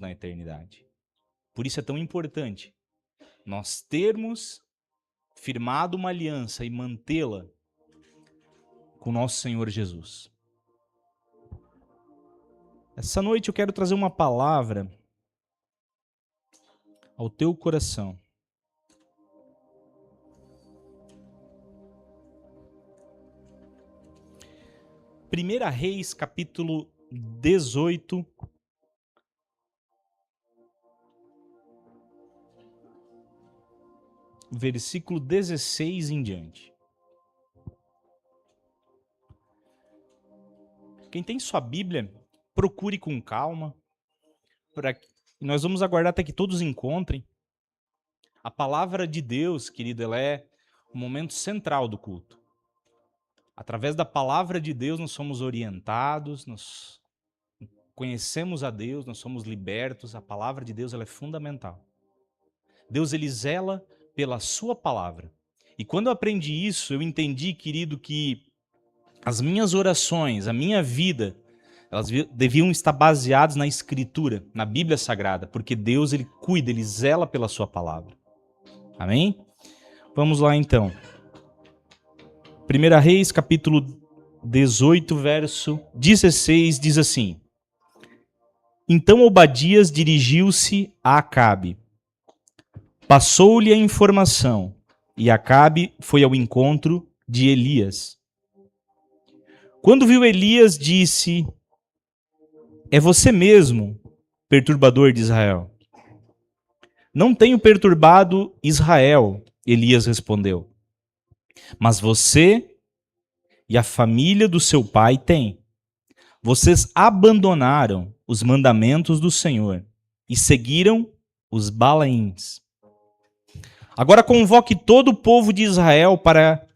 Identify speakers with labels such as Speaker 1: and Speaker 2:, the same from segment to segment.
Speaker 1: na eternidade. Por isso é tão importante nós termos firmado uma aliança e mantê-la com nosso Senhor Jesus. Essa noite eu quero trazer uma palavra ao teu coração. Primeira Reis, capítulo 18, versículo 16 em diante. Quem tem sua Bíblia, procure com calma. Nós vamos aguardar até que todos encontrem. A palavra de Deus, querido, ela é o momento central do culto. Através da palavra de Deus nós somos orientados, nós conhecemos a Deus, nós somos libertos. A palavra de Deus ela é fundamental. Deus ele zela pela sua palavra. E quando eu aprendi isso, eu entendi, querido, que as minhas orações, a minha vida, elas deviam estar baseadas na Escritura, na Bíblia Sagrada, porque Deus ele cuida, ele zela pela sua palavra. Amém? Vamos lá então. 1 Reis, capítulo 18, verso 16, diz assim: Então Obadias dirigiu-se a Acabe. Passou-lhe a informação, e Acabe foi ao encontro de Elias. Quando viu Elias, disse: É você mesmo, perturbador de Israel. Não tenho perturbado Israel, Elias respondeu. Mas você e a família do seu pai têm. Vocês abandonaram os mandamentos do Senhor e seguiram os Balaíns. Agora convoque todo o povo de Israel para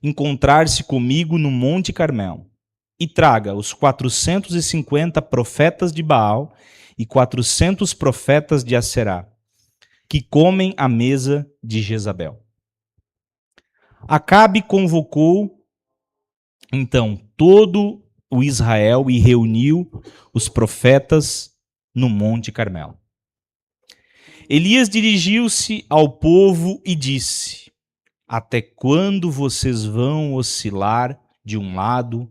Speaker 1: encontrar-se comigo no Monte Carmelo e traga os 450 profetas de Baal e 400 profetas de Aserá, que comem à mesa de Jezabel. Acabe convocou então todo o Israel e reuniu os profetas no Monte Carmelo. Elias dirigiu-se ao povo e disse: Até quando vocês vão oscilar de um lado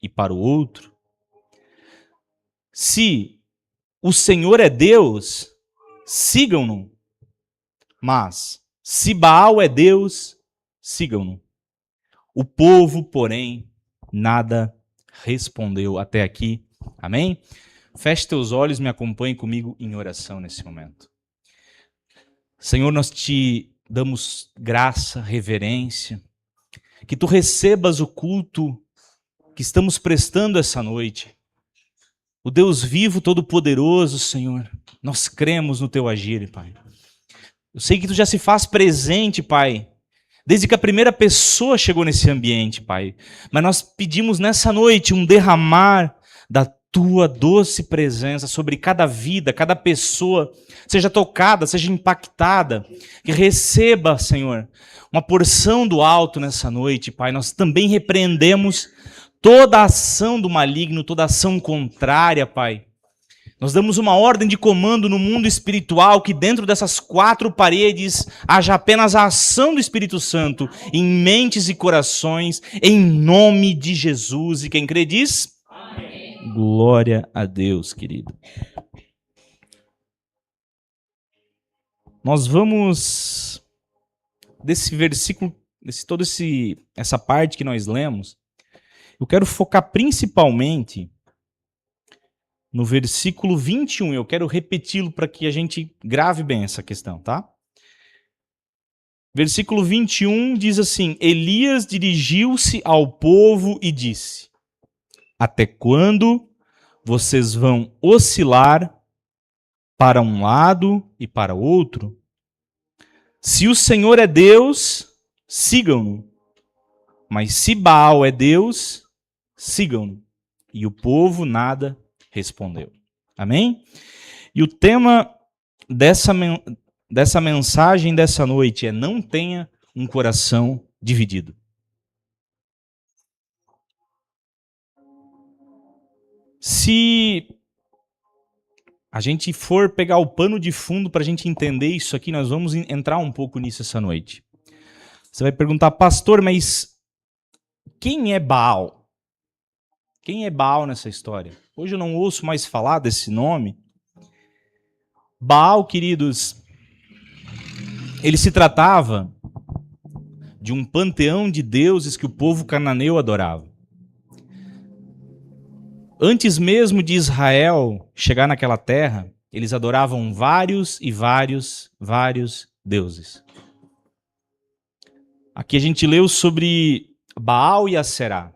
Speaker 1: e para o outro? Se o Senhor é Deus, sigam-no. Mas se Baal é Deus, sigam-no. O povo, porém, nada respondeu até aqui. Amém? Feche teus olhos, me acompanhe comigo em oração nesse momento. Senhor, nós te damos graça, reverência, que tu recebas o culto que estamos prestando essa noite. O Deus vivo, todo-poderoso, Senhor, nós cremos no teu agir, Pai. Eu sei que tu já se faz presente, Pai, desde que a primeira pessoa chegou nesse ambiente, Pai. Mas nós pedimos nessa noite um derramar da tua doce presença sobre cada vida, cada pessoa, seja tocada, seja impactada, que receba, Senhor, uma porção do alto nessa noite, Pai. Nós também repreendemos toda ação do maligno, toda ação contrária, Pai. Nós damos uma ordem de comando no mundo espiritual, que dentro dessas 4 paredes haja apenas a ação do Espírito Santo em mentes e corações, em nome de Jesus. E quem crê diz? Amém. Glória a Deus, querido. Nós vamos, desse versículo, essa parte que nós lemos, eu quero focar principalmente no versículo 21, eu quero repeti-lo para que a gente grave bem essa questão, tá? Versículo 21 diz assim: Elias dirigiu-se ao povo e disse: Até quando vocês vão oscilar para um lado e para outro? Se o Senhor é Deus, sigam-no. Mas se Baal é Deus, sigam-no. E o povo nada respondeu. Amém? E o tema dessa mensagem dessa noite é: não tenha um coração dividido. Se a gente for pegar o pano de fundo para a gente entender isso aqui, nós vamos entrar um pouco nisso essa noite. Você vai perguntar, pastor, mas quem é Baal? Quem é Baal nessa história? Hoje eu não ouço mais falar desse nome. Baal, queridos, ele se tratava de um panteão de deuses que o povo cananeu adorava. Antes mesmo de Israel chegar naquela terra, eles adoravam vários deuses. Aqui a gente leu sobre Baal e Aserá.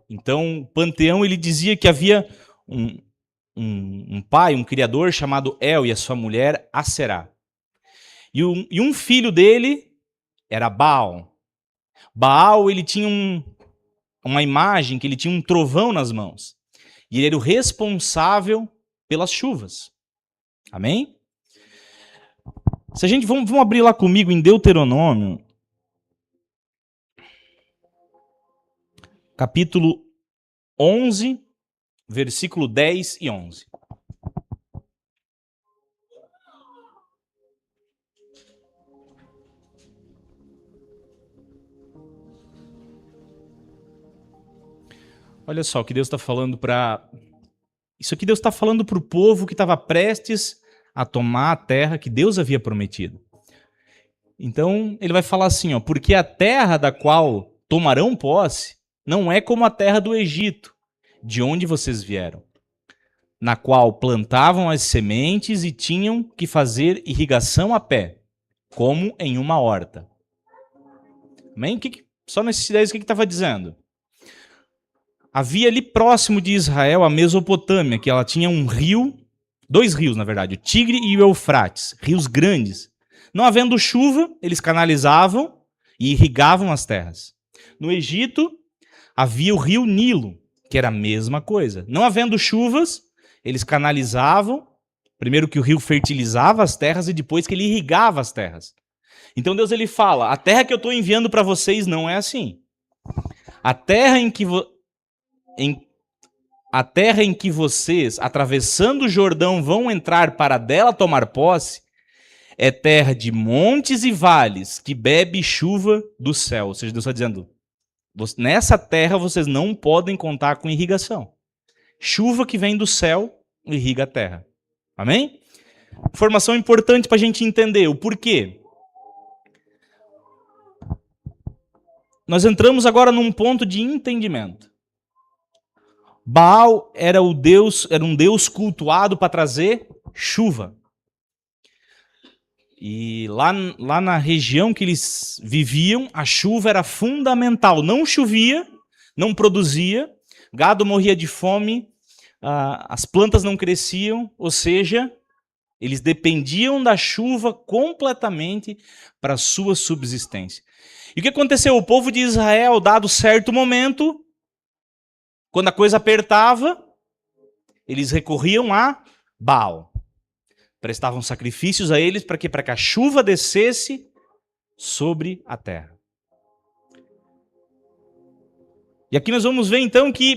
Speaker 1: Então, o panteão, ele dizia que havia um pai, um criador chamado El e a sua mulher Aserá. E um filho dele era Baal. Baal, ele tinha uma imagem que ele tinha um trovão nas mãos. E ele era o responsável pelas chuvas. Amém? Se a gente vamos abrir lá comigo em Deuteronômio, capítulo 11, versículo 10 e 11. Olha só o que Deus está falando para... Isso aqui Deus está falando para o povo que estava prestes a tomar a terra que Deus havia prometido. Então, ele vai falar assim, ó, porque a terra da qual tomarão posse não é como a terra do Egito, de onde vocês vieram, na qual plantavam as sementes e tinham que fazer irrigação a pé, como em uma horta. Amém? Só nesses 10 o que estava dizendo? Havia ali próximo de Israel a Mesopotâmia, que ela tinha um rio, 2 rios na verdade, o Tigre e o Eufrates, rios grandes. Não havendo chuva, eles canalizavam e irrigavam as terras. No Egito, havia o rio Nilo, que era a mesma coisa. Não havendo chuvas, eles canalizavam, primeiro que o rio fertilizava as terras e depois que ele irrigava as terras. Então Deus ele fala, a terra que eu estou enviando para vocês não é assim. A terra em que vocês, atravessando o Jordão, vão entrar para dela tomar posse, é terra de montes e vales, que bebe chuva do céu. Ou seja, Deus está dizendo, nessa terra vocês não podem contar com irrigação. Chuva que vem do céu irriga a terra. Amém? Informação importante para a gente entender o porquê. Nós entramos agora num ponto de entendimento. Baal era um deus cultuado para trazer chuva. E lá na região que eles viviam, a chuva era fundamental. Não chovia, não produzia, gado morria de fome, as plantas não cresciam, ou seja, eles dependiam da chuva completamente para a sua subsistência. E o que aconteceu? O povo de Israel, dado certo momento, quando a coisa apertava, eles recorriam a Baal. Prestavam sacrifícios a eles para que a chuva descesse sobre a terra. E aqui nós vamos ver então que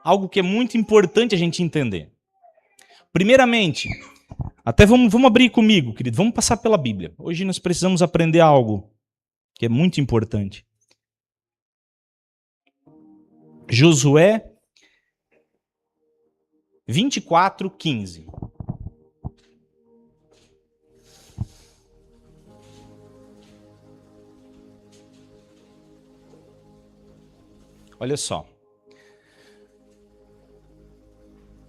Speaker 1: algo que é muito importante a gente entender. Primeiramente, até vamos abrir comigo, querido, vamos passar pela Bíblia. Hoje nós precisamos aprender algo que é muito importante. Josué 24:15. Olha só.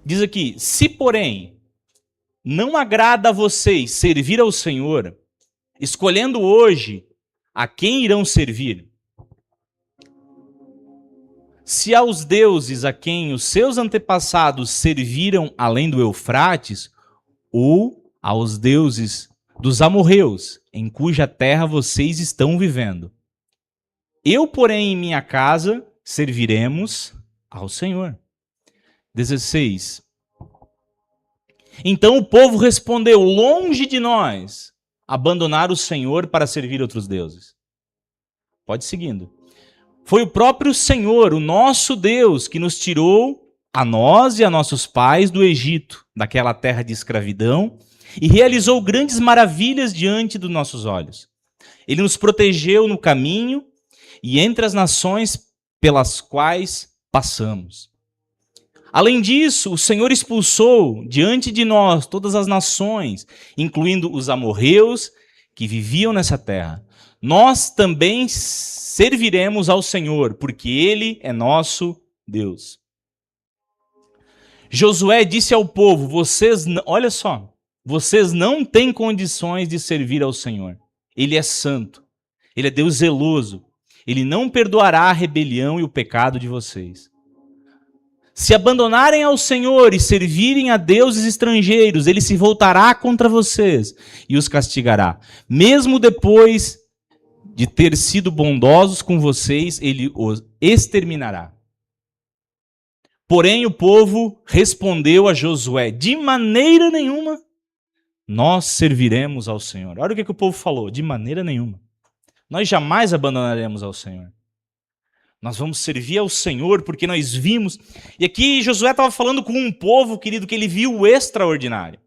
Speaker 1: Diz aqui, se porém não agrada a vocês servir ao Senhor, escolhendo hoje a quem irão servir, se aos deuses a quem os seus antepassados serviram além do Eufrates, ou aos deuses dos amorreus, em cuja terra vocês estão vivendo. Eu, porém, em minha casa serviremos ao Senhor. 16. Então o povo respondeu, longe de nós, abandonar o Senhor para servir outros deuses. Pode ir seguindo. Foi o próprio Senhor, o nosso Deus, que nos tirou a nós e a nossos pais do Egito, daquela terra de escravidão, e realizou grandes maravilhas diante dos nossos olhos. Ele nos protegeu no caminho e entre as nações pelas quais passamos. Além disso, o Senhor expulsou diante de nós todas as nações, incluindo os amorreus que viviam nessa terra. Nós também serviremos ao Senhor, porque Ele é nosso Deus. Josué disse ao povo, olha só, vocês não têm condições de servir ao Senhor. Ele é santo, Ele é Deus zeloso, Ele não perdoará a rebelião e o pecado de vocês. Se abandonarem ao Senhor e servirem a deuses estrangeiros, Ele se voltará contra vocês e os castigará. Mesmo depois de ter sido bondosos com vocês, Ele os exterminará. Porém, o povo respondeu a Josué, de maneira nenhuma nós serviremos ao Senhor. Olha o que o povo falou, de maneira nenhuma. Nós jamais abandonaremos ao Senhor. Nós vamos servir ao Senhor porque nós vimos. E aqui Josué estava falando com um povo, querido, que ele viu o extraordinário.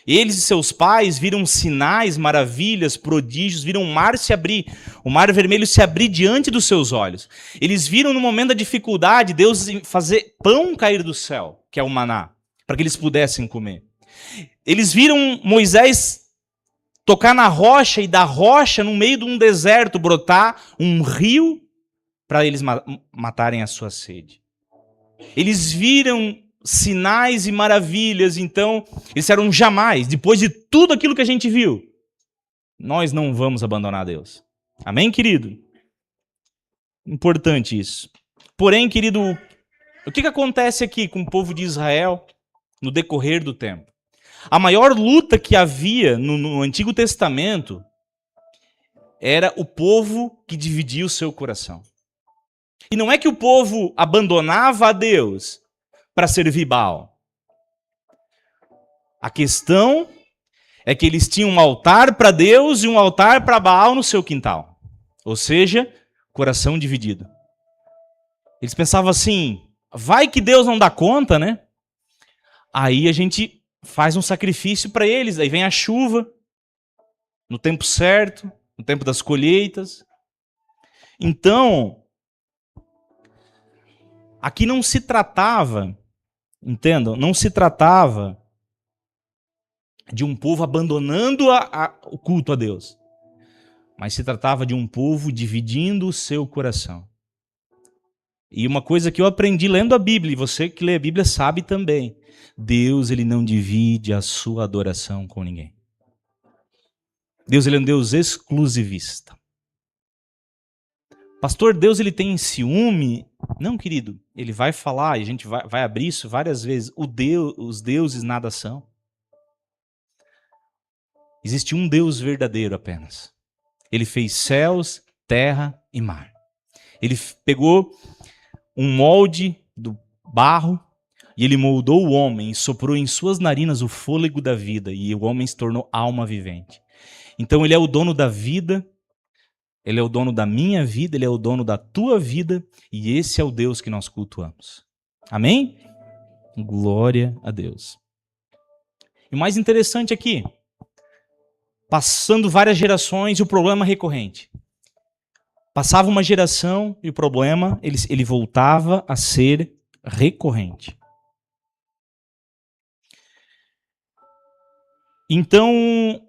Speaker 1: Eles e seus pais viram sinais, maravilhas, prodígios, viram o mar se abrir, o mar vermelho se abrir diante dos seus olhos. Eles viram no momento da dificuldade Deus fazer pão cair do céu, que é o maná, para que eles pudessem comer. Eles viram Moisés tocar na rocha e da rocha, no meio de um deserto, brotar um rio para eles matarem a sua sede. Eles viram sinais e maravilhas, então eles disseram jamais, depois de tudo aquilo que a gente viu, nós não vamos abandonar Deus. Amém, querido? Importante isso. Porém, querido, o que acontece aqui com o povo de Israel no decorrer do tempo? A maior luta que havia no Antigo Testamento era o povo que dividia o seu coração. E não é que o povo abandonava a Deus para servir Baal. A questão é que eles tinham um altar para Deus e um altar para Baal no seu quintal. Ou seja, coração dividido. Eles pensavam assim, vai que Deus não dá conta, né? Aí a gente faz um sacrifício para eles, aí vem a chuva, no tempo certo, no tempo das colheitas. Então, aqui não se tratava, entendam, não se tratava de um povo abandonando o culto a Deus, mas se tratava de um povo dividindo o seu coração. E uma coisa que eu aprendi lendo a Bíblia, e você que lê a Bíblia sabe também, Deus ele não divide a sua adoração com ninguém. Deus ele é um Deus exclusivista. Pastor, Deus ele tem ciúme? Não, querido, ele vai falar, e a gente vai abrir isso várias vezes, os deuses nada são. Existe um Deus verdadeiro apenas. Ele fez céus, terra e mar. Ele pegou um molde do barro e ele moldou o homem e soprou em suas narinas o fôlego da vida e o homem se tornou alma vivente. Então ele é o dono da vida, ele é o dono da minha vida, ele é o dono da tua vida e esse é o Deus que nós cultuamos. Amém? Glória a Deus. E o mais interessante aqui, passando várias gerações e o problema recorrente. Passava uma geração e o problema ele voltava a ser recorrente. Então,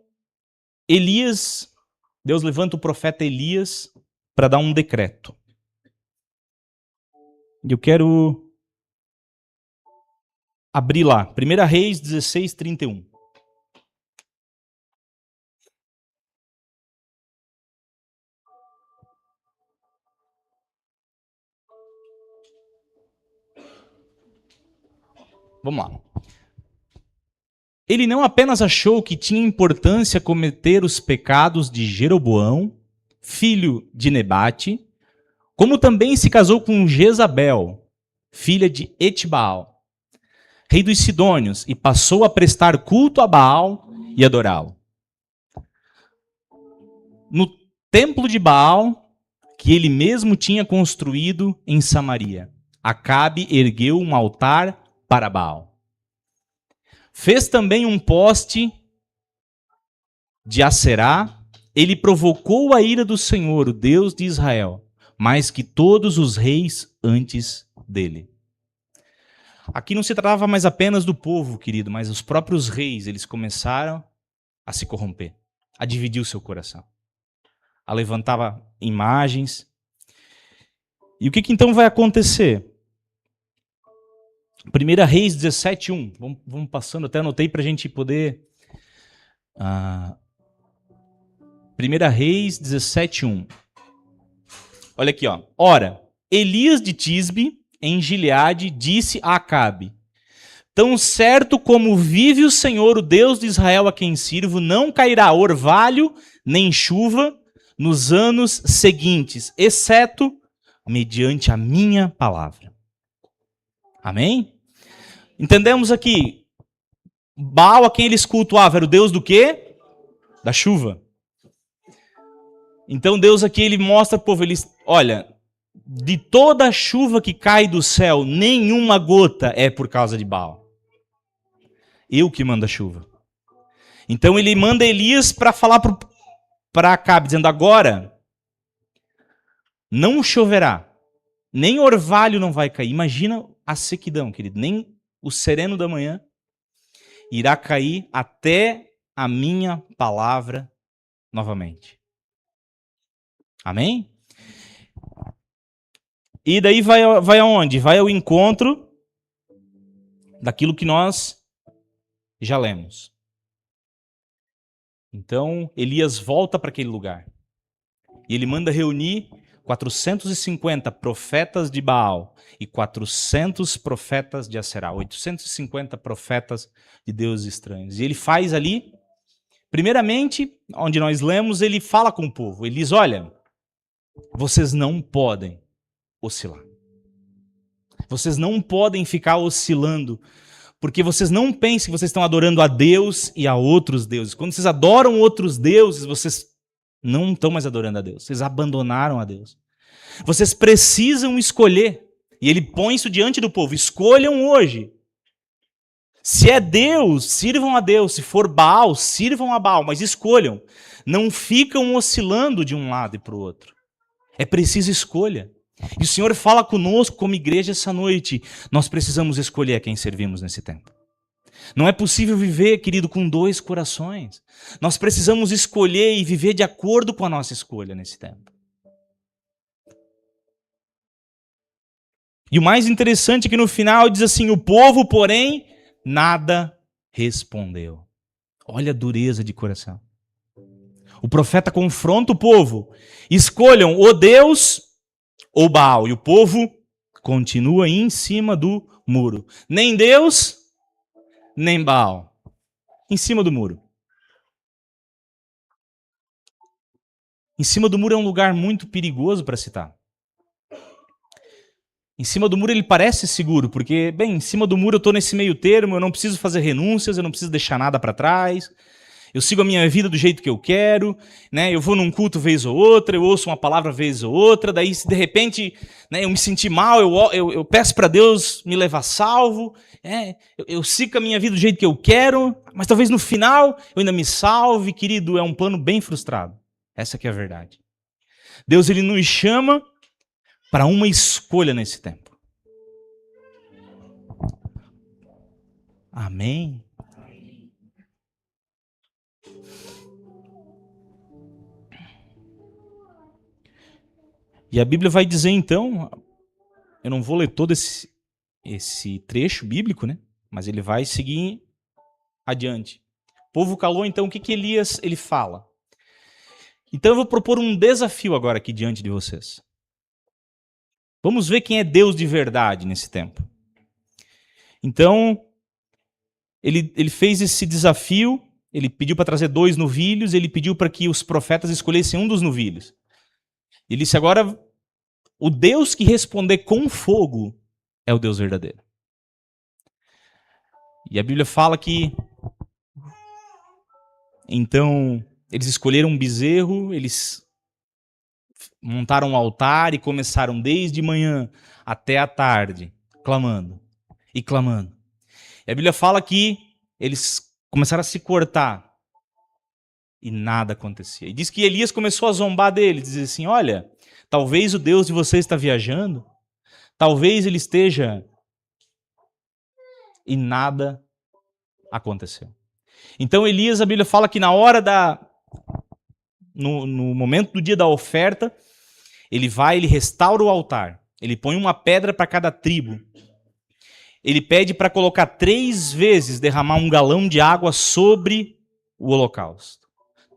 Speaker 1: Deus levanta o profeta Elias para dar um decreto. E eu quero abrir lá, 1 Reis 16, 31. Vamos lá. Ele não apenas achou que tinha importância cometer os pecados de Jeroboão, filho de Nebate, como também se casou com Jezabel, filha de Etbaal, rei dos Sidônios, e passou a prestar culto a Baal e adorá-lo. No templo de Baal, que ele mesmo tinha construído em Samaria. Acabe ergueu um altar para Baal. Fez também um poste de Acerá. Ele provocou a ira do Senhor, o Deus de Israel, mais que todos os reis antes dele. Aqui não se tratava mais apenas do povo, querido, mas os próprios reis, eles começaram a se corromper, a dividir o seu coração, a levantar imagens. E o que então vai acontecer? 1 Reis 17:1. Vamos passando, até anotei para a gente poder... 1 Reis 17:1. Olha aqui, ó. Ora, Elias de Tisbe, em Gileade, disse a Acabe: tão certo como vive o Senhor, o Deus de Israel a quem sirvo, não cairá orvalho nem chuva nos anos seguintes, exceto mediante a minha palavra. Amém? Entendemos aqui, Baal, a quem eles cultuavam, era o Deus do quê? Da chuva. Então Deus aqui, ele mostra ao povo, olha, de toda a chuva que cai do céu, nenhuma gota é por causa de Baal. Eu que mando a chuva. Então ele manda Elias para falar para Acabe, dizendo, agora não choverá, nem orvalho não vai cair. Imagina a sequidão, querido, nem o sereno da manhã irá cair até a minha palavra novamente. Amém? E daí vai aonde? Vai ao encontro daquilo que nós já lemos. Então, Elias volta para aquele lugar. E ele manda reunir 450 profetas de Baal e 400 profetas de Acerá. 850 profetas de deuses estranhos. E ele faz ali, primeiramente, onde nós lemos, ele fala com o povo. Ele diz, olha, vocês não podem oscilar. Vocês não podem ficar oscilando, porque vocês não pensem que vocês estão adorando a Deus e a outros deuses. Quando vocês adoram outros deuses, vocês não estão mais adorando a Deus. Vocês abandonaram a Deus. Vocês precisam escolher. E ele põe isso diante do povo. Escolham hoje. Se é Deus, sirvam a Deus. Se for Baal, sirvam a Baal. Mas escolham. Não ficam oscilando de um lado e para o outro. É preciso escolha. E o Senhor fala conosco como igreja essa noite. Nós precisamos escolher a quem servimos nesse tempo. Não é possível viver, querido, com dois corações. Nós precisamos escolher e viver de acordo com a nossa escolha nesse tempo. E o mais interessante é que no final diz assim, o povo, porém, nada respondeu. Olha a dureza de coração. O profeta confronta o povo. Escolham ou Deus ou Baal. E o povo continua em cima do muro. Nem Deus, nem Baal. Em cima do muro. Em cima do muro é um lugar muito perigoso para se estar. Em cima do muro ele parece seguro, porque, bem, em cima do muro eu estou nesse meio termo, eu não preciso fazer renúncias, eu não preciso deixar nada para trás, eu sigo a minha vida do jeito que eu quero, né? Eu vou num culto vez ou outra, eu ouço uma palavra vez ou outra, daí se de repente, né, eu me sentir mal, eu peço para Deus me levar salvo, eu sigo a minha vida do jeito que eu quero, mas talvez no final eu ainda me salve, querido, é um plano bem frustrado. Essa que é a verdade. Deus, ele nos chama para uma escolha nesse tempo. Amém? E a Bíblia vai dizer então, eu não vou ler todo esse trecho bíblico, né? Mas ele vai seguir adiante. O povo calou, então o que Elias ele fala? Então eu vou propor um desafio agora aqui diante de vocês. Vamos ver quem é Deus de verdade nesse tempo. Então, ele fez esse desafio, ele pediu para trazer 2 novilhos, ele pediu para que os profetas escolhessem um dos novilhos. Ele disse, agora, o Deus que responder com fogo é o Deus verdadeiro. E a Bíblia fala que, então, eles escolheram um bezerro, eles montaram um altar e começaram desde manhã até a tarde, clamando e clamando. E a Bíblia fala que eles começaram a se cortar e nada acontecia. E diz que Elias começou a zombar dele, dizer assim, olha, talvez o Deus de vocês está viajando, talvez ele esteja... E nada aconteceu. Então Elias, a Bíblia fala que na hora no momento do dia da oferta, ele vai, ele restaura o altar. Ele põe uma pedra para cada tribo. Ele pede para colocar 3 vezes, derramar 1 galão de água sobre o holocausto.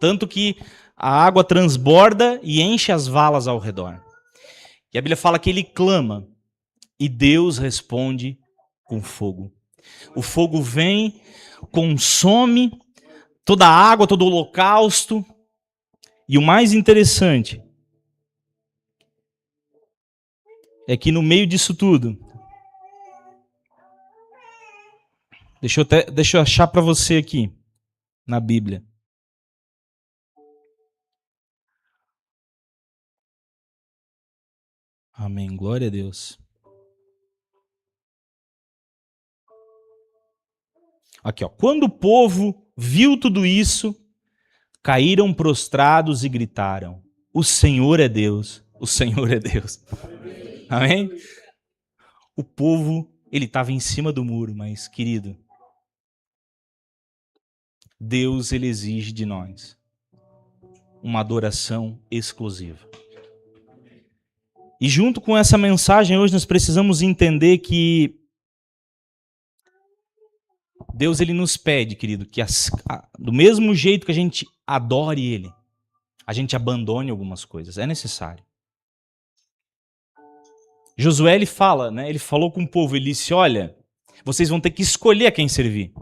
Speaker 1: Tanto que a água transborda e enche as valas ao redor. E a Bíblia fala que ele clama e Deus responde com fogo. O fogo vem, consome toda a água, todo o holocausto. E o mais interessante é que no meio disso tudo, deixa eu achar para você aqui, na Bíblia. Amém, glória a Deus. Aqui, ó. Quando o povo viu tudo isso, caíram prostrados e gritaram: o Senhor é Deus, o Senhor é Deus. Amém? O povo, ele estava em cima do muro, mas, querido, Deus, ele exige de nós uma adoração exclusiva. E junto com essa mensagem, hoje nós precisamos entender que Deus, ele nos pede, querido, que do mesmo jeito que a gente adore ele, a gente abandone algumas coisas. É necessário. Josué, ele fala, né? Ele falou com o povo, ele disse, olha, vocês vão ter que escolher a quem servir.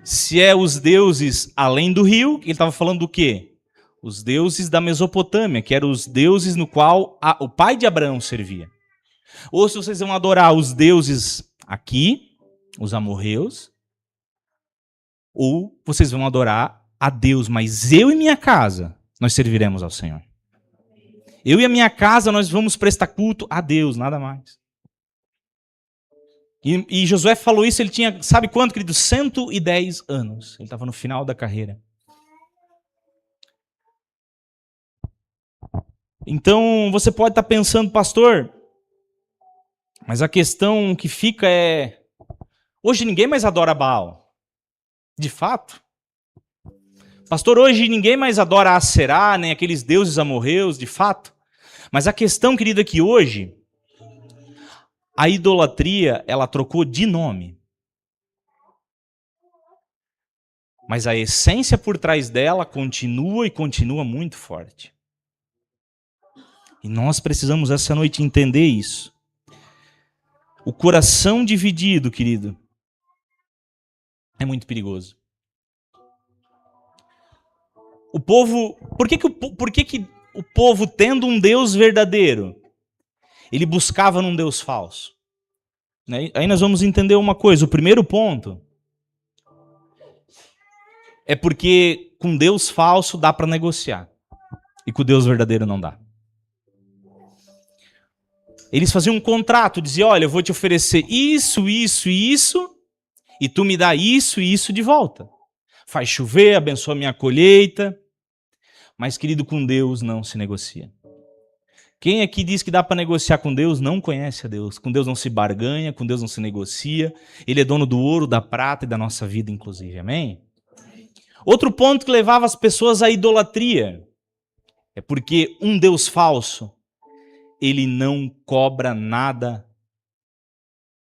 Speaker 1: Se é os deuses além do rio, ele estava falando do quê? Os deuses da Mesopotâmia, que eram os deuses no qual o pai de Abraão servia. Ou se vocês vão adorar os deuses aqui, os amorreus, ou vocês vão adorar a Deus, mas eu e minha casa, nós serviremos ao Senhor. Eu e a minha casa, nós vamos prestar culto a Deus, nada mais. E Josué falou isso, ele tinha, sabe quanto, querido? 110 anos. Ele estava no final da carreira. Então, você pode estar pensando, pastor, mas a questão que fica é, hoje ninguém mais adora Baal. De fato. Pastor, hoje ninguém mais adora Aserá, nem aqueles deuses amorreus, de fato. Mas a questão, querida, é que hoje a idolatria, ela trocou de nome. Mas a essência por trás dela continua e continua muito forte. E nós precisamos essa noite entender isso. O coração dividido, querido, é muito perigoso. O povo, por que o povo, tendo um Deus verdadeiro, ele buscava num Deus falso? Aí nós vamos entender uma coisa. O primeiro ponto é porque com Deus falso dá para negociar e com Deus verdadeiro não dá. Eles faziam um contrato, diziam, olha, eu vou te oferecer isso, isso e isso, e tu me dá isso e isso de volta. Faz chover, abençoa a minha colheita. Mas, querido, com Deus não se negocia. Quem aqui diz que dá para negociar com Deus não conhece a Deus. Com Deus não se barganha, com Deus não se negocia. Ele é dono do ouro, da prata e da nossa vida, inclusive. Amém? Outro ponto que levava as pessoas à idolatria é porque um Deus falso, ele não cobra nada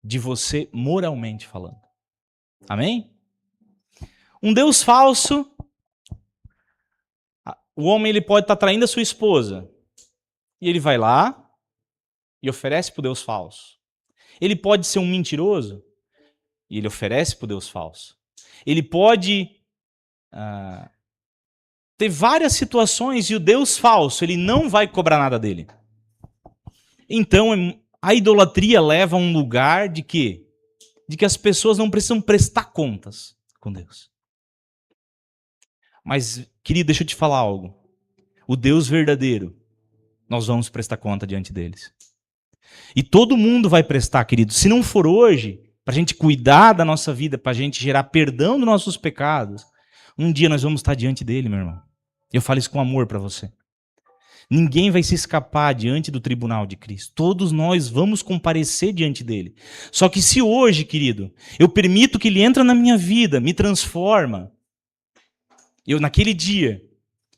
Speaker 1: de você moralmente falando. Amém? Um Deus falso, o homem ele pode estar traindo a sua esposa. E ele vai lá e oferece para o Deus falso. Ele pode ser um mentiroso e ele oferece para o Deus falso. Ele pode ter várias situações e o Deus falso, ele não vai cobrar nada dele. Então, a idolatria leva a um lugar de quê? De que as pessoas não precisam prestar contas com Deus. Mas, querido, deixa eu te falar algo. O Deus verdadeiro, nós vamos prestar conta diante deles. E todo mundo vai prestar, querido. Se não for hoje, para a gente cuidar da nossa vida, para a gente gerar perdão dos nossos pecados, um dia nós vamos estar diante dele, meu irmão. Eu falo isso com amor para você. Ninguém vai se escapar diante do tribunal de Cristo. Todos nós vamos comparecer diante dele. Só que se hoje, querido, eu permito que ele entre na minha vida, me transforma, naquele dia,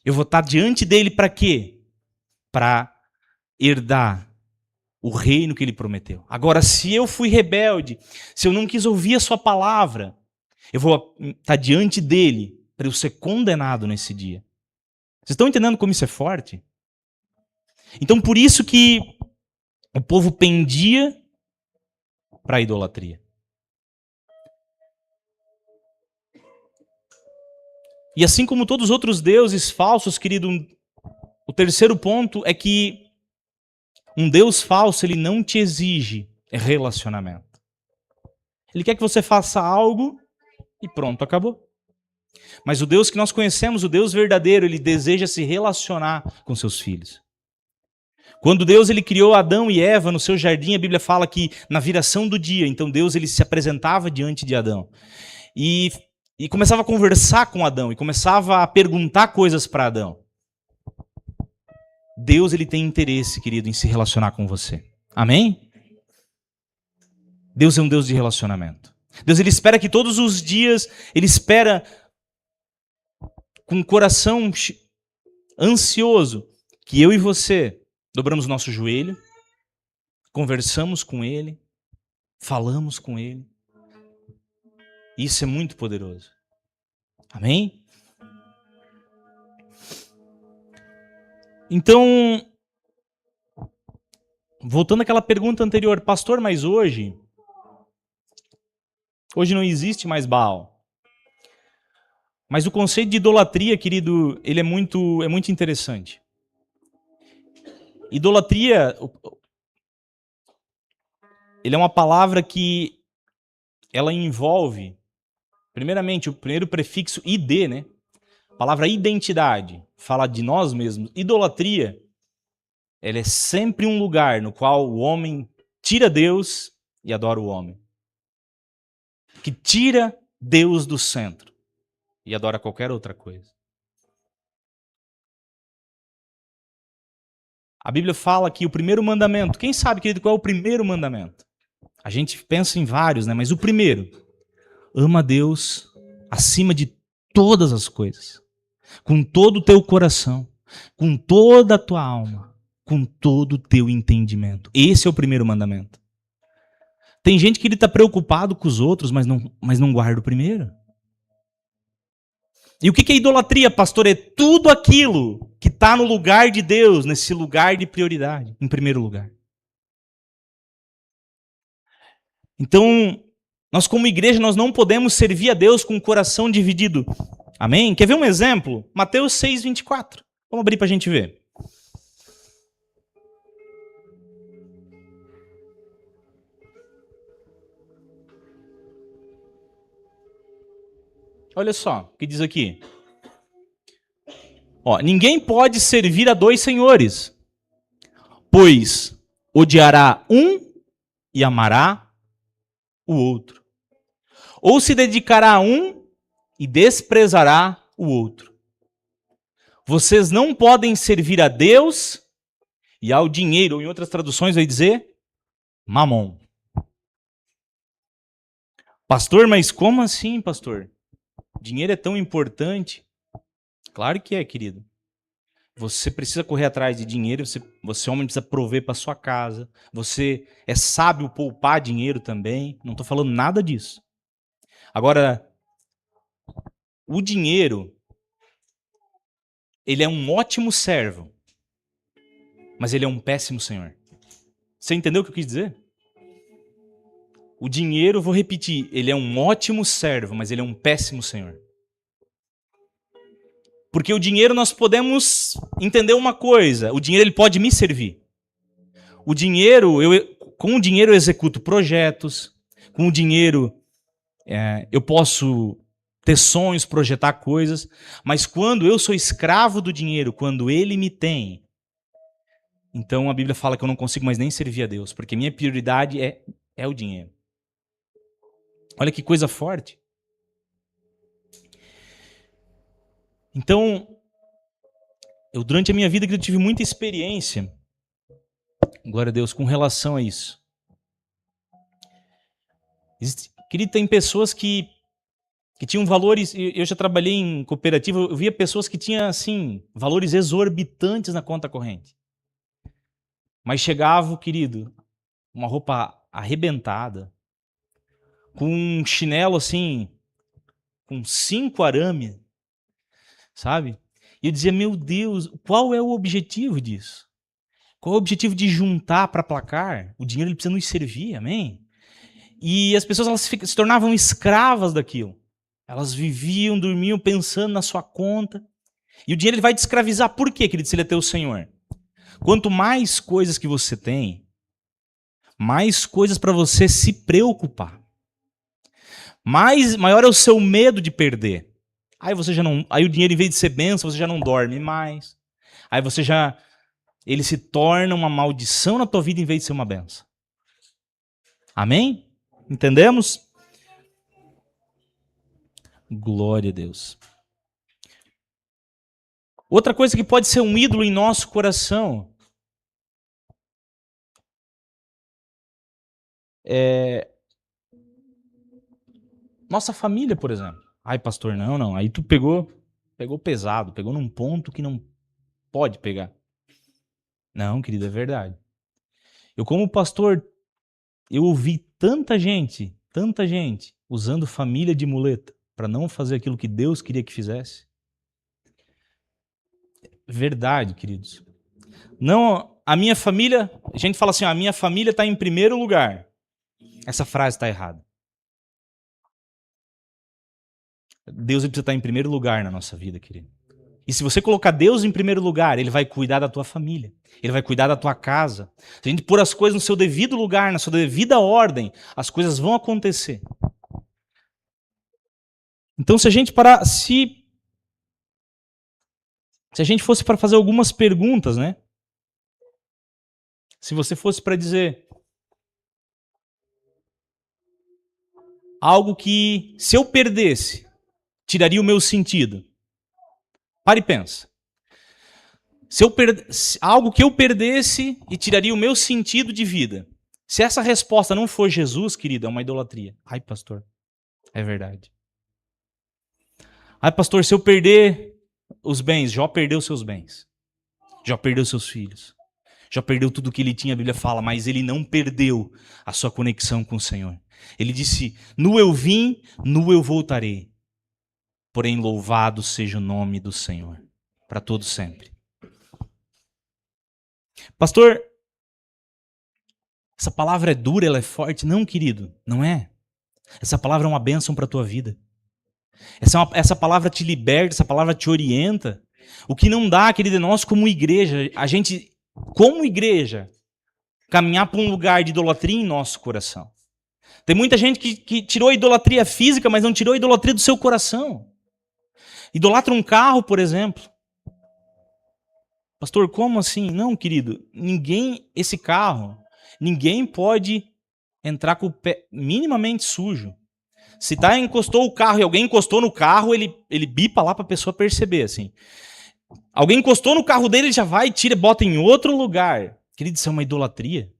Speaker 1: eu vou estar diante dele para quê? Para herdar o reino que ele prometeu. Agora, se eu fui rebelde, se eu não quis ouvir a sua palavra, eu vou estar diante dele para eu ser condenado nesse dia. Vocês estão entendendo como isso é forte? Então, por isso que o povo pendia para a idolatria. E assim como todos os outros deuses falsos, querido, o terceiro ponto é que um Deus falso, ele não te exige relacionamento. Ele quer que você faça algo e pronto, acabou. Mas o Deus que nós conhecemos, o Deus verdadeiro, ele deseja se relacionar com seus filhos. Quando Deus ele criou Adão e Eva no seu jardim, a Bíblia fala que na viração do dia, então Deus ele se apresentava diante de Adão. E começava a conversar com Adão, e começava a perguntar coisas para Adão. Deus ele tem interesse, querido, em se relacionar com você. Amém? Deus é um Deus de relacionamento. Deus ele espera que todos os dias, ele espera com o coração ansioso que eu e você dobramos o nosso joelho, conversamos com ele, falamos com ele. Isso é muito poderoso. Amém? Então, voltando àquela pergunta anterior, pastor, mas hoje não existe mais Baal. Mas o conceito de idolatria, querido, ele é muito interessante. Idolatria, ele é uma palavra que ela envolve, primeiramente, o primeiro prefixo id, né? A palavra identidade, fala de nós mesmos. Idolatria, ela é sempre um lugar no qual o homem tira Deus e adora o homem. Que tira Deus do centro e adora qualquer outra coisa. A Bíblia fala que o primeiro mandamento, quem sabe, querido, qual é o primeiro mandamento? A gente pensa em vários, né? Mas o primeiro, ama a Deus acima de todas as coisas. Com todo o teu coração, com toda a tua alma, com todo o teu entendimento. Esse é o primeiro mandamento. Tem gente que ele está preocupado com os outros, mas não guarda o primeiro. E o que é idolatria, pastor? É tudo aquilo que está no lugar de Deus, nesse lugar de prioridade, em primeiro lugar. Então, nós como igreja, nós não podemos servir a Deus com o coração dividido. Amém? Quer ver um exemplo? Mateus 6:24. Vamos abrir para a gente ver. Olha só o que diz aqui. Ninguém pode servir a dois senhores, pois odiará um e amará o outro. Ou se dedicará a um e desprezará o outro. Vocês não podem servir a Deus e ao dinheiro, ou em outras traduções vai dizer, mamon. Pastor, mas como assim, pastor? Dinheiro é tão importante? Claro que é, querido. Você precisa correr atrás de dinheiro, você homem precisa prover para sua casa, você é sábio poupar dinheiro também, não estou falando nada disso. Agora, o dinheiro, ele é um ótimo servo, mas ele é um péssimo senhor. Você entendeu o que eu quis dizer? O dinheiro, vou repetir, ele é um ótimo servo, mas ele é um péssimo senhor. Porque o dinheiro nós podemos entender uma coisa, o dinheiro ele pode me servir. Com o dinheiro eu executo projetos, com o dinheiro eu posso ter sonhos, projetar coisas, mas quando eu sou escravo do dinheiro, quando ele me tem, Então a Bíblia fala que eu não consigo mais nem servir a Deus, porque minha prioridade é o dinheiro. Olha que coisa forte. Então, durante a minha vida eu tive muita experiência, glória a Deus, com relação a isso. Querido, tem pessoas que tinham valores, eu já trabalhei em cooperativa, eu via pessoas que tinham, assim, valores exorbitantes na conta corrente. Mas chegava, querido, uma roupa arrebentada, com um chinelo, assim, com 5 arames, sabe? E eu dizia, meu Deus, qual é o objetivo disso? Qual é o objetivo de juntar para placar? O dinheiro ele precisa nos servir, amém? E as pessoas elas se tornavam escravas daquilo. Elas viviam, dormiam pensando na sua conta. E o dinheiro ele vai te escravizar. Por quê, querido, se ele é teu senhor? Quanto mais coisas que você tem, mais coisas para você se preocupar. Maior é o seu medo de perder. Aí o dinheiro, em vez de ser bênção, você já não dorme mais. Aí ele se torna uma maldição na tua vida em vez de ser uma bênção. Amém? Entendemos? Glória a Deus. Outra coisa que pode ser um ídolo em nosso coração é nossa família, por exemplo. Ai, pastor, não. Aí tu pegou pesado, pegou num ponto que não pode pegar. Não, querido, é verdade. Eu, como pastor, eu ouvi tanta gente usando família de muleta para não fazer aquilo que Deus queria que fizesse. Verdade, queridos. Não, a minha família, a gente fala assim, a minha família está em primeiro lugar. Essa frase está errada. Deus precisa estar em primeiro lugar na nossa vida, querido. E se você colocar Deus em primeiro lugar, Ele vai cuidar da tua família. Ele vai cuidar da tua casa. Se a gente pôr as coisas no seu devido lugar, na sua devida ordem, as coisas vão acontecer. Então, se a gente fosse para fazer algumas perguntas, né? Se você fosse para dizer algo que, se eu perdesse, tiraria o meu sentido. Pare e pensa. Algo que eu perdesse e tiraria o meu sentido de vida. Se essa resposta não for Jesus, querido, é uma idolatria. Ai, pastor, é verdade. Ai, pastor, se eu perder os bens, Jó perdeu seus bens. Jó perdeu seus filhos. Jó perdeu tudo que ele tinha, a Bíblia fala, mas ele não perdeu a sua conexão com o Senhor. Ele disse, nu eu vim, nu eu voltarei. Porém, louvado seja o nome do Senhor, para todo sempre. Pastor, essa palavra é dura, ela é forte? Não, querido, não é. Essa palavra é uma bênção para a tua vida. Essa palavra te liberta, essa palavra te orienta. O que não dá, querido, é nós como igreja, a gente, como igreja, caminhar para um lugar de idolatria em nosso coração. Tem muita gente que tirou a idolatria física, mas não tirou a idolatria do seu coração. Idolatra um carro, por exemplo. Pastor, como assim? Não, querido, esse carro, ninguém pode entrar com o pé minimamente sujo. Se encostou o carro e alguém encostou no carro, ele bipa lá para a pessoa perceber, assim. Alguém encostou no carro dele, ele já vai, tira e bota em outro lugar. Querido, isso é uma idolatria.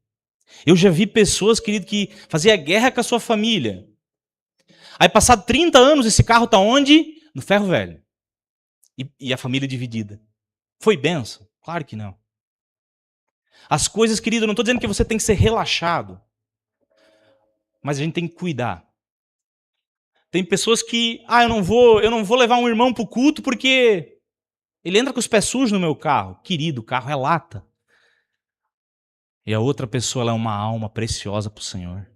Speaker 1: Eu já vi pessoas, querido, que faziam guerra com a sua família. Aí, passado 30 anos, esse carro está onde? No ferro velho. E a família dividida. Foi bênção? Claro que não. As coisas, querido, eu não estou dizendo que você tem que ser relaxado. Mas a gente tem que cuidar. Tem pessoas que, eu não vou levar um irmão para o culto porque ele entra com os pés sujos no meu carro. Querido, o carro é lata. E a outra pessoa, ela é uma alma preciosa para o Senhor.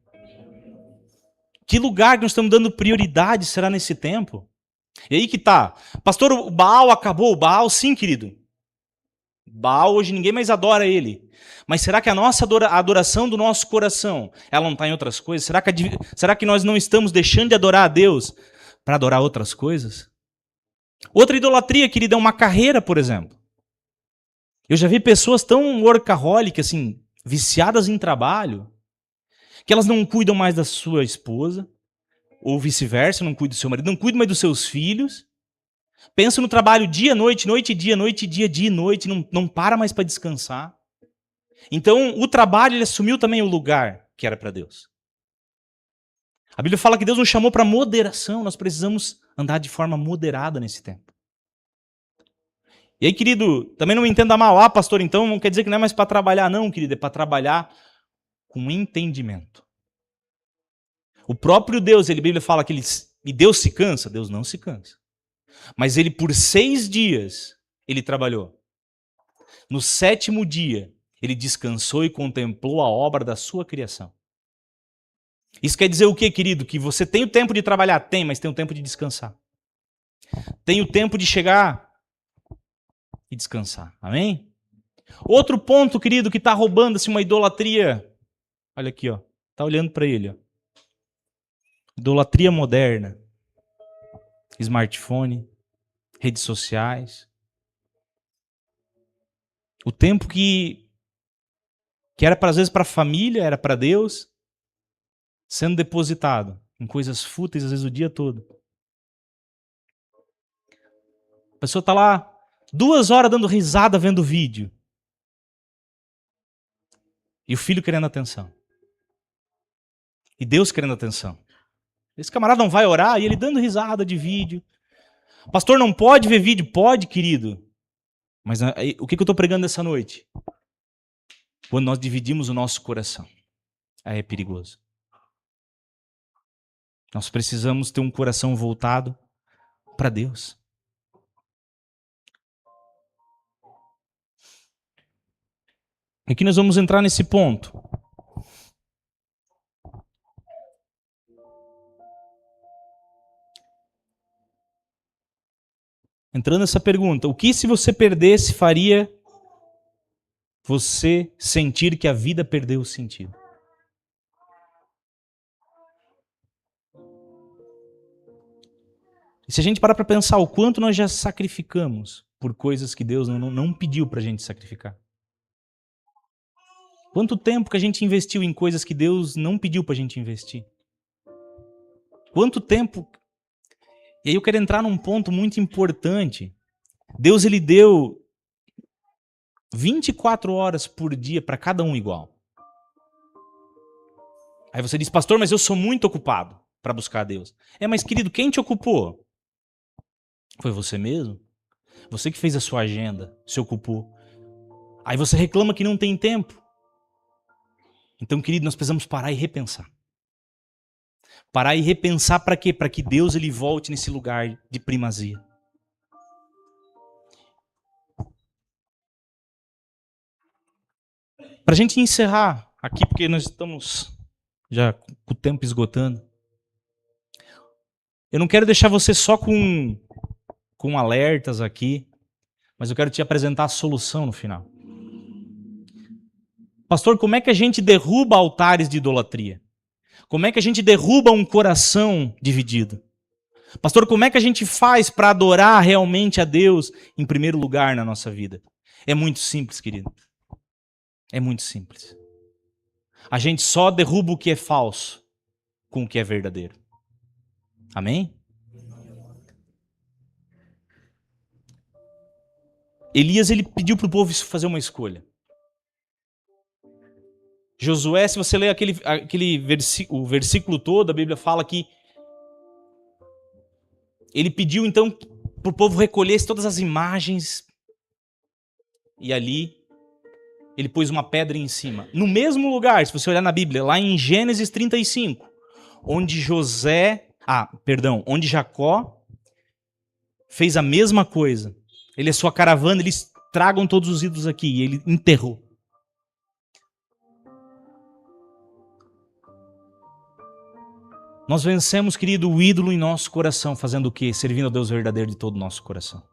Speaker 1: Que lugar que nós estamos dando prioridade será nesse tempo? E aí que tá. Pastor, o Baal acabou. O Baal, sim, querido. Baal, hoje ninguém mais adora ele. Mas será que a nossa adoração do nosso coração, ela não está em outras coisas? Será que nós não estamos deixando de adorar a Deus para adorar outras coisas? Outra idolatria, querida, é uma carreira, por exemplo. Eu já vi pessoas tão workaholic, assim, viciadas em trabalho, que elas não cuidam mais da sua esposa, ou vice-versa, não cuidam do seu marido, não cuidam mais dos seus filhos. Pensa no trabalho dia, noite, noite, dia, dia, noite, não para mais para descansar. Então, o trabalho, ele assumiu também o lugar que era para Deus. A Bíblia fala que Deus nos chamou para moderação, nós precisamos andar de forma moderada nesse tempo. E aí, querido, também não me entenda mal, pastor, então não quer dizer que não é mais para trabalhar, não, querido, é para trabalhar com entendimento. O próprio Deus, a Bíblia fala que e Deus se cansa? Deus não se cansa. Mas ele, por 6 dias, ele trabalhou. No 7º dia, ele descansou e contemplou a obra da sua criação. Isso quer dizer o quê, querido? Que você tem o tempo de trabalhar? Tem, mas tem o tempo de descansar. Tem o tempo de chegar e descansar. Amém? Outro ponto, querido, que está roubando assim, uma idolatria. Olha aqui, ó. Está olhando para ele. Ó. Idolatria moderna. Smartphone, redes sociais. O tempo que era às vezes para a família, era para Deus, sendo depositado em coisas fúteis, às vezes o dia todo. A pessoa está lá 2 horas dando risada vendo o vídeo. E o filho querendo atenção. E Deus querendo atenção. Esse camarada não vai orar e ele dando risada de vídeo. Pastor, não pode ver vídeo? Pode, querido. Mas o que eu estou pregando essa noite? Quando nós dividimos o nosso coração. Aí é perigoso. Nós precisamos ter um coração voltado para Deus. Aqui nós vamos entrar nesse ponto. Entrando nessa pergunta, o que se você perdesse faria você sentir que a vida perdeu o sentido? E se a gente parar para pensar o quanto nós já sacrificamos por coisas que Deus não pediu para a gente sacrificar? Quanto tempo que a gente investiu em coisas que Deus não pediu para a gente investir? Quanto tempo... E aí eu quero entrar num ponto muito importante. Deus, ele deu 24 horas por dia para cada um igual. Aí você diz, pastor, mas eu sou muito ocupado para buscar a Deus. Mas querido, quem te ocupou? Foi você mesmo? Você que fez a sua agenda, se ocupou. Aí você reclama que não tem tempo. Então, querido, nós precisamos parar e repensar. Parar e repensar para quê? Para que Deus ele volte nesse lugar de primazia. Para a gente encerrar aqui, porque nós estamos já com o tempo esgotando. Eu não quero deixar você só com alertas aqui, mas eu quero te apresentar a solução no final. Pastor, como é que a gente derruba altares de idolatria? Como é que a gente derruba um coração dividido? Pastor, como é que a gente faz para adorar realmente a Deus em primeiro lugar na nossa vida? É muito simples, querido. É muito simples. A gente só derruba o que é falso com o que é verdadeiro. Amém? Elias ele pediu para o povo fazer uma escolha. Josué, se você ler o versículo todo, a Bíblia fala que ele pediu então para o povo recolher todas as imagens e ali ele pôs uma pedra em cima. No mesmo lugar, se você olhar na Bíblia, lá em Gênesis 35, onde Jacó fez a mesma coisa. Ele é sua caravana, eles tragam todos os ídolos aqui e ele enterrou. Nós vencemos, querido, o ídolo em nosso coração, fazendo o quê? Servindo ao Deus verdadeiro de todo o nosso coração.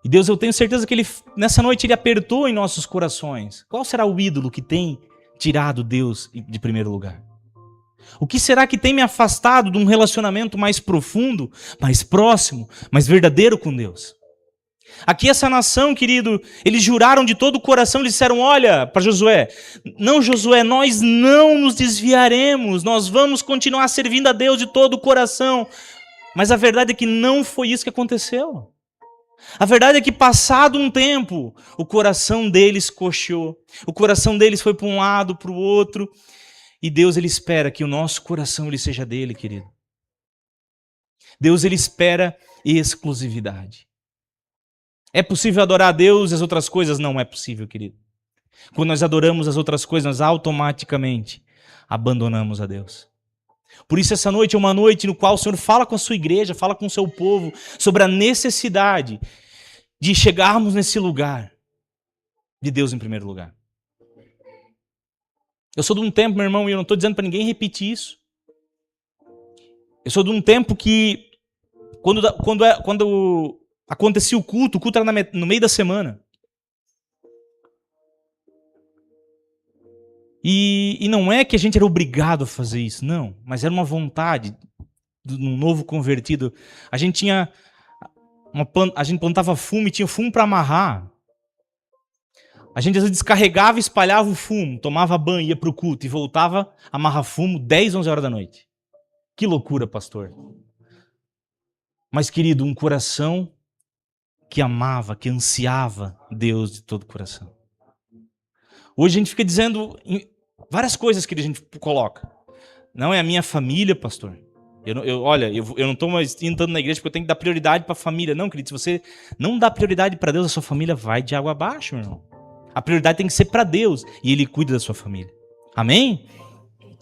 Speaker 1: E Deus, eu tenho certeza que nessa noite Ele apertou em nossos corações. Qual será o ídolo que tem tirado Deus de primeiro lugar? O que será que tem me afastado de um relacionamento mais profundo, mais próximo, mais verdadeiro com Deus? Aqui essa nação, querido, eles juraram de todo o coração, eles disseram, olha, para Josué, não Josué, nós não nos desviaremos, nós vamos continuar servindo a Deus de todo o coração. Mas a verdade é que não foi isso que aconteceu. A verdade é que passado um tempo, o coração deles coxeou, o coração deles foi para um lado, para o outro, e Deus ele espera que o nosso coração ele seja dele, querido. Deus ele espera exclusividade. É possível adorar a Deus e as outras coisas? Não é possível, querido. Quando nós adoramos as outras coisas, nós automaticamente abandonamos a Deus. Por isso essa noite é uma noite no qual o Senhor fala com a sua igreja, fala com o seu povo sobre a necessidade de chegarmos nesse lugar de Deus em primeiro lugar. Eu sou de um tempo, meu irmão, e eu não estou dizendo para ninguém repetir isso. Eu sou de um tempo que quando acontecia o culto era no meio da semana. E não é que a gente era obrigado a fazer isso, não. Mas era uma vontade de um novo convertido. A gente plantava fumo e tinha fumo para amarrar. A gente às vezes descarregava e espalhava o fumo, tomava banho, ia para o culto e voltava a amarrar fumo 10, 11 horas da noite. Que loucura, pastor. Mas, querido, um coração que amava, que ansiava Deus de todo o coração. Hoje a gente fica dizendo várias coisas que a gente coloca. Não é a minha família, pastor. Eu não estou mais entrando na igreja porque eu tenho que dar prioridade para a família. Não, querido, se você não dá prioridade para Deus, a sua família vai de água abaixo, meu irmão. A prioridade tem que ser para Deus e Ele cuida da sua família. Amém?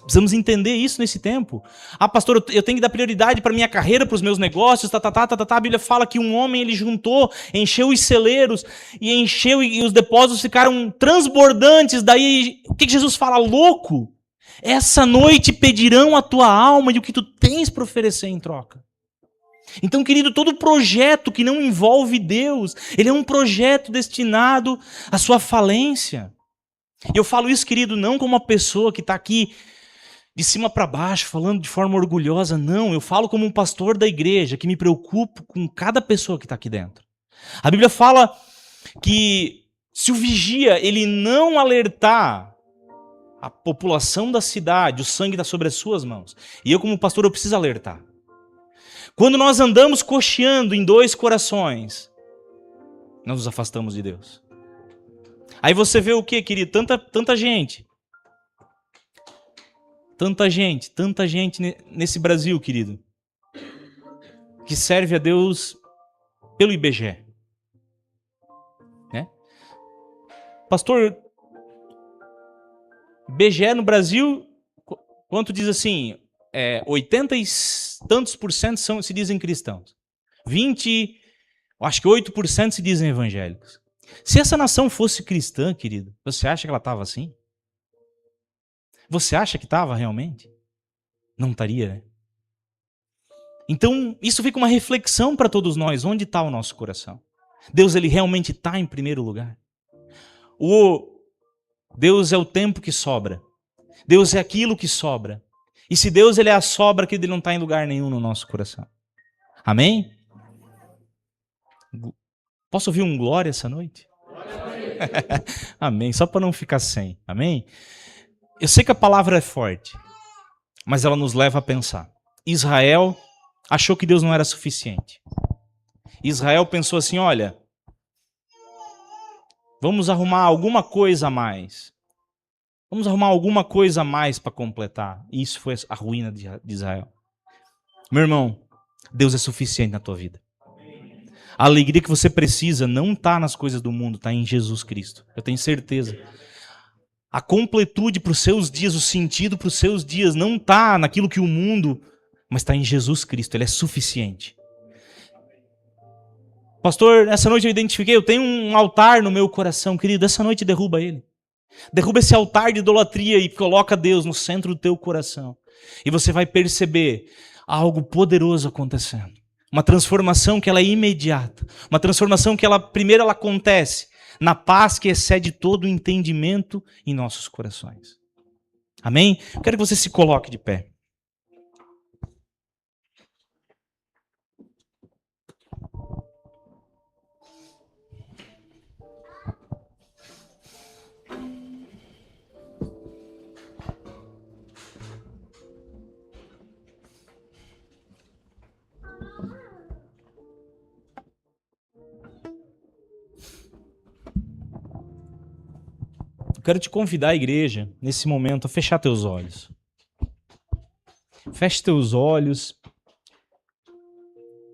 Speaker 1: Precisamos entender isso nesse tempo. Ah, pastor, eu tenho que dar prioridade para minha carreira, para os meus negócios, A Bíblia fala que um homem, ele juntou, encheu os celeiros, e os depósitos ficaram transbordantes. Daí, o que Jesus fala? Louco! Essa noite pedirão a tua alma e o que tu tens para oferecer em troca. Então, querido, todo projeto que não envolve Deus, ele é um projeto destinado à sua falência. Eu falo isso, querido, não como uma pessoa que está aqui de cima para baixo, falando de forma orgulhosa, não. Eu falo como um pastor da igreja, que me preocupo com cada pessoa que está aqui dentro. A Bíblia fala que se o vigia ele não alertar a população da cidade, o sangue está sobre as suas mãos. E eu como pastor eu preciso alertar. Quando nós andamos cocheando em dois corações, nós nos afastamos de Deus. Aí você vê o que, querido? Tanta gente. Tanta gente nesse Brasil, querido, que serve a Deus pelo IBGE. Né? Pastor, IBGE no Brasil, quanto diz assim, 80 e tantos por cento se dizem cristãos. 20, acho que 8% se dizem evangélicos. Se essa nação fosse cristã, querido, você acha que ela estava assim? Você acha que estava realmente? Não estaria, né? Então, isso fica uma reflexão para todos nós. Onde está o nosso coração? Deus, ele realmente está em primeiro lugar? Deus é o tempo que sobra. Deus é aquilo que sobra. E se Deus ele é a sobra, que ele não está em lugar nenhum no nosso coração. Amém? Posso ouvir um glória essa noite? Amém. Só para não ficar sem. Amém? Eu sei que a palavra é forte, mas ela nos leva a pensar. Israel achou que Deus não era suficiente. Israel pensou assim, olha, vamos arrumar alguma coisa a mais. Vamos arrumar alguma coisa a mais para completar. E isso foi a ruína de Israel. Meu irmão, Deus é suficiente na tua vida. A alegria que você precisa não está nas coisas do mundo, está em Jesus Cristo. Eu tenho certeza. A completude para os seus dias, o sentido para os seus dias não está naquilo que o mundo, mas está em Jesus Cristo. Ele é suficiente. Pastor, essa noite eu identifiquei, eu tenho um altar no meu coração, querido. Essa noite derruba ele. Derruba esse altar de idolatria e coloca Deus no centro do teu coração. E você vai perceber algo poderoso acontecendo. Uma transformação que ela é imediata. Uma transformação que primeiro ela acontece na paz que excede todo o entendimento em nossos corações. Amém? Eu quero que você se coloque de pé. Quero te convidar, igreja, nesse momento, a fechar teus olhos. Feche teus olhos.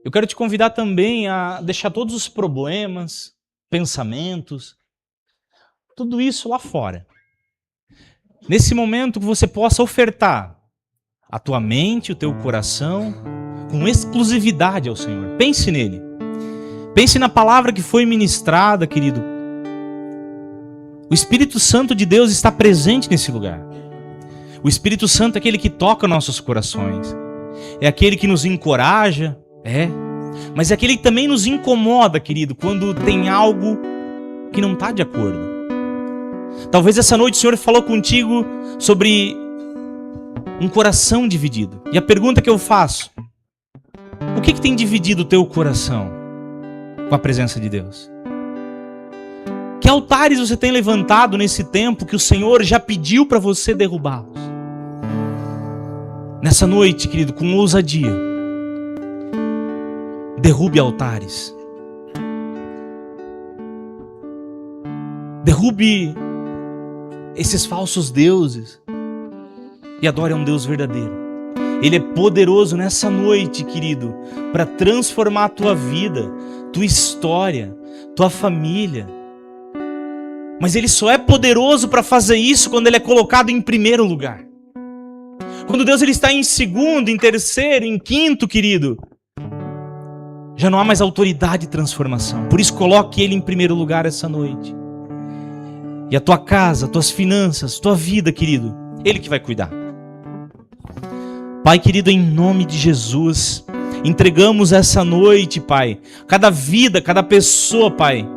Speaker 1: Eu quero te convidar também a deixar todos os problemas, pensamentos, tudo isso lá fora. Nesse momento que você possa ofertar a tua mente, o teu coração, com exclusividade ao Senhor. Pense nele. Pense na palavra que foi ministrada, querido. O Espírito Santo de Deus está presente nesse lugar. O Espírito Santo é aquele que toca nossos corações. É aquele que nos encoraja, mas é aquele que também nos incomoda, querido, quando tem algo que não está de acordo. Talvez essa noite o Senhor falou contigo sobre um coração dividido. E a pergunta que eu faço: o que tem dividido o teu coração com a presença de Deus? Que altares você tem levantado nesse tempo que o Senhor já pediu para você derrubá-los? Nessa noite, querido, com ousadia, derrube altares. Derrube esses falsos deuses e adore a um Deus verdadeiro. Ele é poderoso nessa noite, querido, para transformar a tua vida, tua história, tua família. Mas Ele só é poderoso para fazer isso quando Ele é colocado em primeiro lugar. Quando Deus ele está em segundo, em terceiro, em quinto, querido, já não há mais autoridade de transformação. Por isso coloque Ele em primeiro lugar essa noite. E a tua casa, tuas finanças, tua vida, querido, Ele que vai cuidar. Pai querido, em nome de Jesus, entregamos essa noite, Pai, cada vida, cada pessoa, Pai.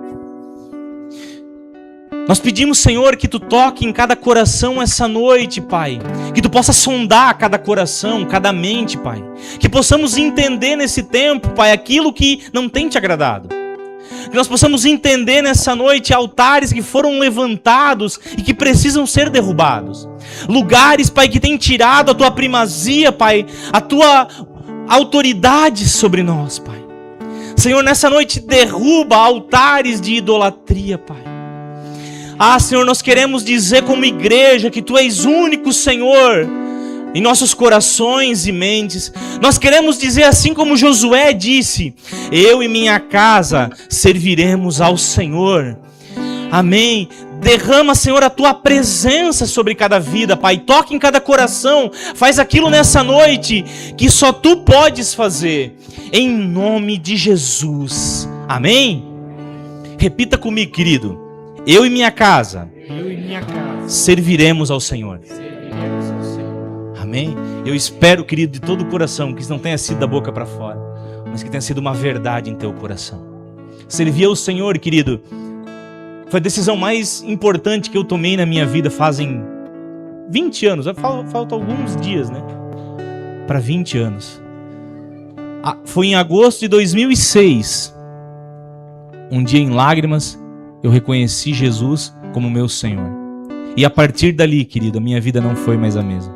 Speaker 1: Nós pedimos, Senhor, que Tu toque em cada coração essa noite, Pai. Que Tu possa sondar cada coração, cada mente, Pai. Que possamos entender nesse tempo, Pai, aquilo que não tem Te agradado. Que nós possamos entender nessa noite altares que foram levantados e que precisam ser derrubados. Lugares, Pai, que têm tirado a Tua primazia, Pai, a Tua autoridade sobre nós, Pai. Senhor, nessa noite derruba altares de idolatria, Pai. Ah, Senhor, nós queremos dizer como igreja que Tu és único, Senhor, em nossos corações e mentes. Nós queremos dizer assim como Josué disse: eu e minha casa serviremos ao Senhor. Amém. Derrama, Senhor, a Tua presença sobre cada vida, Pai. Toque em cada coração. Faz aquilo nessa noite que só Tu podes fazer. Em nome de Jesus. Amém? Repita comigo, querido. Eu e minha casa serviremos ao Senhor. Amém? Eu espero, querido, de todo o coração, que isso não tenha sido da boca para fora, mas que tenha sido uma verdade em teu coração. Servir ao Senhor, querido, foi a decisão mais importante que eu tomei na minha vida fazem 20 anos. Faltam alguns dias, né? Para 20 anos. Foi em agosto de 2006. Um dia em lágrimas, eu reconheci Jesus como meu Senhor. E a partir dali, querido, a minha vida não foi mais a mesma.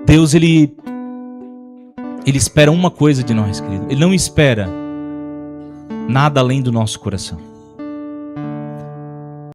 Speaker 1: Deus, Ele espera uma coisa de nós, querido. Ele não espera nada além do nosso coração.